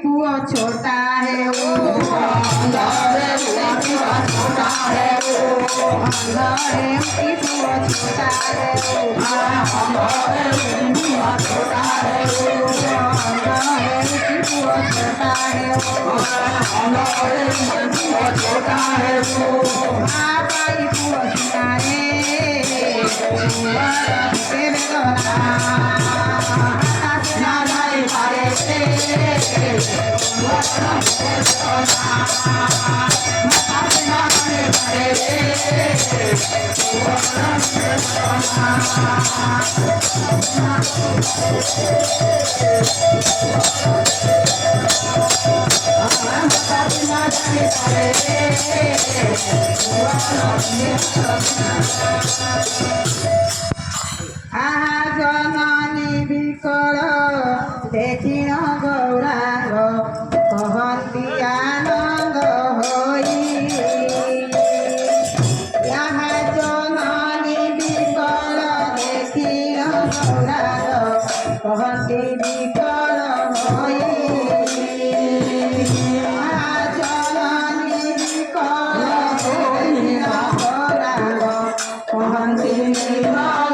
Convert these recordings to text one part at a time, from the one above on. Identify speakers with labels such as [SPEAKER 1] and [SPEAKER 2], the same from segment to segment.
[SPEAKER 1] पुआ छोटा है वो अंधा है पुआ छोटा है वो अंधा है पुआ छोटा है वो अंधा है पुआ छोटा है वो अंधा है पुआ छोटा है वो अंधा है पुआ छोटा है वो भाई पुआ छोटा है पुआ तेरे दोरा ना भाई भाई आहा जननी बिकल देखिन गौरांग कहती आनंद होई आहा जननी बिकल देखिन गौरांग कहती बिकल होई आहा जननी बिकल देखिन गौरांग कहती बिकल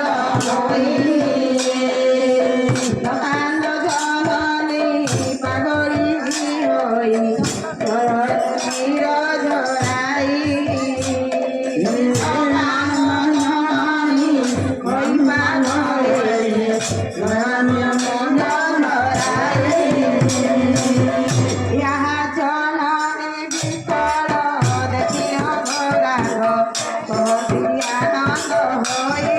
[SPEAKER 1] Oh,